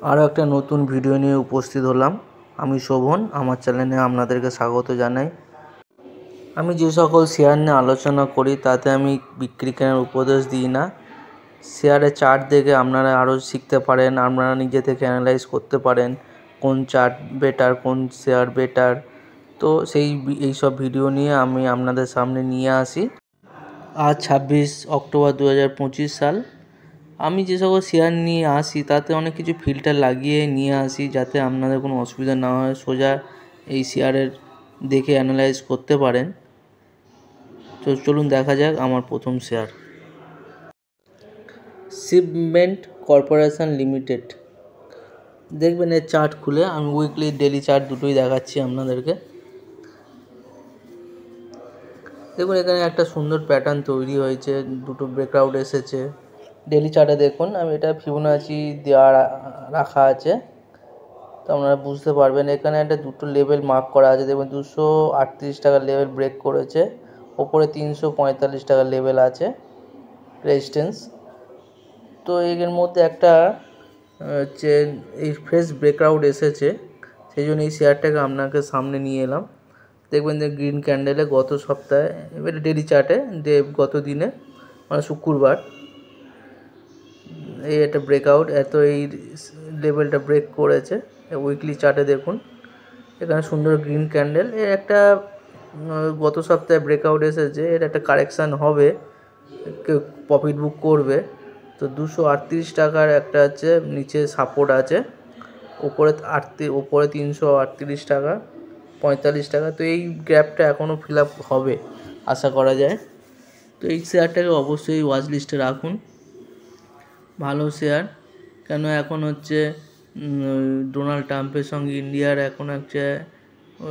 আরও একটা নতুন ভিডিও নিয়ে উপস্থিত হলাম। আমি শোভন, আমার চ্যানেলে আপনাদেরকে স্বাগত জানাই। আমি যে সকল শেয়ার নিয়ে আলোচনা করি তাতে আমি বিক্রি কেনার উপদেশ দিই না। শেয়ারের চার্ট দেখে আপনারা আরও শিখতে পারেন, আপনারা নিজে থেকে অ্যানালাইজ করতে পারেন কোন চার্ট বেটার, কোন শেয়ার বেটার। তো এইসব ভিডিও নিয়ে আমি আপনাদের সামনে নিয়ে আসি। আজ 26 অক্টোবর 2025 সাল। আমি যে সকল শেয়ার নিয়ে আসি তাতে অনেক কিছু ফিল্টার লাগিয়ে নিয়ে আসি যাতে আপনাদের কোনো অসুবিধা না হয়, সোজা এই শেয়ারের দেখে অ্যানালাইজ করতে পারেন। তো চলুন দেখা যাক আমার প্রথম শেয়ার, শিপমেন্ট কর্পোরেশন লিমিটেড। দেখবেন এর চার্ট খুলে, আমি উইকলি ডেলি চার্ট দুটোই দেখাচ্ছি আপনাদেরকে। দেখুন এখানে একটা সুন্দর প্যাটার্ন তৈরি হয়েছে, দুটো ব্রেকআউট এসেছে। ডেলি চার্টে দেখুন, আমি এটা ফিবোনাচি দেওয়া রাখা আছে, তো আপনারা বুঝতে পারবেন। এখানে একটা দুটো লেভেল মার্ক করা আছে, দেখবেন 238 টাকার লেভেল ব্রেক করেছে, ওপরে 345 টাকার লেভেল আছে রেজিস্ট্যান্স। তো এর মধ্যে একটা হচ্ছে এই ফ্রেশ ব্রেকআউট এসেছে, সেই জন্য এই শেয়ারটাকে আপনাকে সামনে নিয়ে এলাম। দেখবেন যে গ্রিন ক্যান্ডেলে গত সপ্তাহে, এবারে ডেলি চার্টে গত দিনে মানে শুক্রবার এই একটা ব্রেকআউট এই লেভেলটা ব্রেক করেছে। উইকলি চার্টে দেখুন এখানে সুন্দর গ্রিন ক্যান্ডেল, এর একটা গত সপ্তাহে ব্রেকআউট এসেছে, এর একটা কারেকশান হবে, কেউ প্রফিট বুক করবে। তো 238 টাকার একটা আছে নিচে সাপোর্ট আছে, ওপরে 338 টাকা, 45 টাকা। তো এই গ্যাপটা এখনও ফিল আপ হবে আশা করা যায়। তো এই শেয়ারটাকে অবশ্যই ওয়াচ লিস্টে রাখুন, ভালো শেয়ার। কেন এখন হচ্ছে ডোনাল্ড ট্রাম্পের সঙ্গে ইন্ডিয়ার এখন হচ্ছে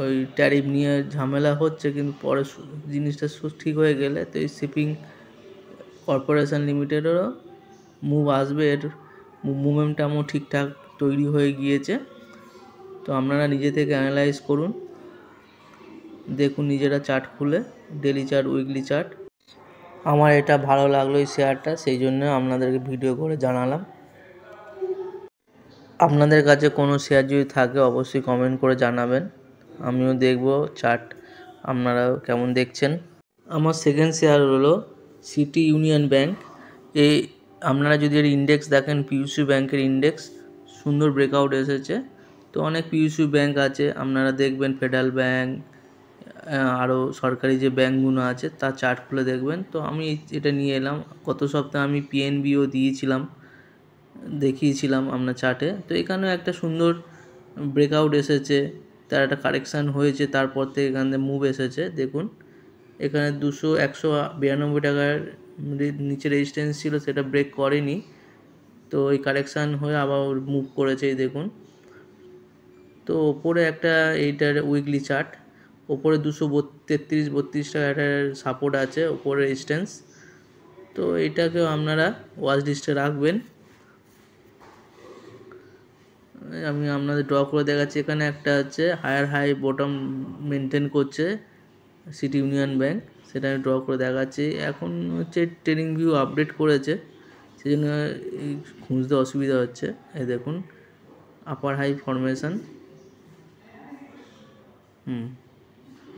ওই ট্যারিফ নিয়ে ঝামেলা হচ্ছে, কিন্তু পরে জিনিসটা ঠিক হয়ে গেলে তো এই শিপিং কর্পোরেশন লিমিটেডেরও মুভ আসবে, এর মুভমেন্টামও ঠিকঠাক তৈরি হয়ে গিয়েছে। তো আপনারা নিজে থেকে অ্যানালাইজ করুন, দেখুন নিজেরা চার্ট খুলে, ডেলি চার্ট, উইকলি চার্ট। আমার এটা ভালো লাগলো এই শেয়ারটা, সেই জন্য আপনাদেরকে ভিডিও করে জানালাম। আপনাদের কাছে কোনো শেয়ার যদি থাকে অবশ্যই কমেন্ট করে জানাবেন, আমিও দেখব চার্ট আপনারা কেমন দেখছেন। আমার সেকেন্ড শেয়ার হলো সিটি ইউনিয়ন ব্যাংক। এই আপনারা যদি এর ইন্ডেক্স দেখেন, পিইউসি ব্যাংকের ইন্ডেক্স সুন্দর ব্রেকআউট এসেছে। তো অনেক পিইউসি ব্যাংক আছে, আপনারা দেখবেন ফেডারেল ব্যাংক, আরও সরকারি যে ব্যাংকগুলো আছে তার চার্ট খুলে দেখবেন। তো আমি এটা নিয়ে এলাম, গত সপ্তাহে আমি পিএনবিও দেখিয়েছিলাম আপনার চার্টে। তো এখানেও একটা সুন্দর ব্রেকআউট এসেছে, তার একটা কারেকশান হয়েছে, তারপর থেকে এখান থেকে মুভ এসেছে। দেখুন এখানে 192 টাকার নিচে রেজিস্ট্যান্স ছিল, সেটা ব্রেক করেনি, তো এই কারেকশান হয়ে আবার মুভ করেছে। এই দেখুন, তো ওপরে একটা এইটার উইকলি চার্ট, ওপরে 233-32 টাকা একটা সাপোর্ট আছে, ওপরে রেজিস্ট্যান্স। তো এটাকেও আপনারা ওয়াচ লিস্টে রাখবেন। আমি আপনাদের ড্র করে দেখাচ্ছি, এখানে একটা হচ্ছে হায়ার হাই বটম মেনটেন করছে সিটি ইউনিয়ন ব্যাংক, সেটা আমি ড্র করে দেখাচ্ছি। এখন হচ্ছে ট্রেডিং ভিউ আপডেট করেছে, সেই জন্য খুঁজতে অসুবিধা হচ্ছে। এই দেখুন আপার হাই ফরমেশন,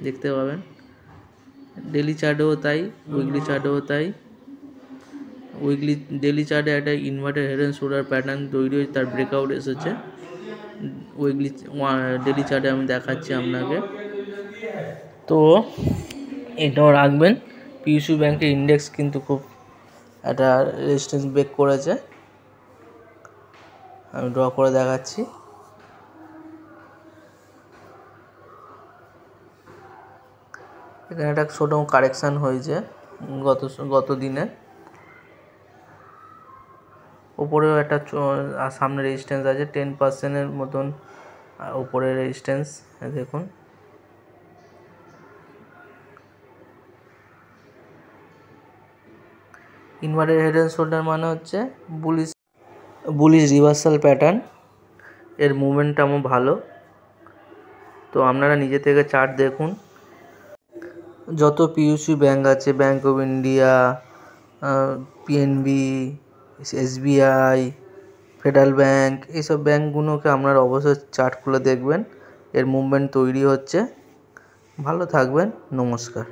দেখতে পাবেন। ডেলি চার্টেও তাই, উইকলি চার্টেও তাই। ডেলি চার্টে একটা inverted head and shoulder pattern তৈরি হয়েছে, তার ব্রেকআউট এসেছে। ডেলি চার্টে আমি দেখাচ্ছি আপনাকে, তো এটাও রাখবেন। পিইউসি ব্যাংকের ইন্ডেক্স কিন্তু খুব একটা রেজিস্ট্যান্স ব্রেক করেছে, আমি ড্র করে দেখাচ্ছি। এখানে একটা ছোটো কারেকশান হয়েছে গত দিনে, ওপরেও একটা সামনে রেজিস্ট্যান্স আছে 10%-এর মতন ওপরে রেজিস্ট্যান্স। দেখুন ইনভার্টেড হেড অ্যান্ড শোল্ডার মানে হচ্ছে বুলিশ রিভার্সাল প্যাটার্ন, এর মুভমেন্টটাও ভালো। তো আপনারা নিজে থেকে চার্ট দেখুন, যত পিইউসি ব্যাংক আছে, bank of India, PNB, SBI, federal bank, এইসব ব্যাংকগুলোকে আপনারা অবশ্যই চার্ট খুলে দেখবেন, এর মুভমেন্ট তৈরি হচ্ছে। ভালো থাকবেন, নমস্কার।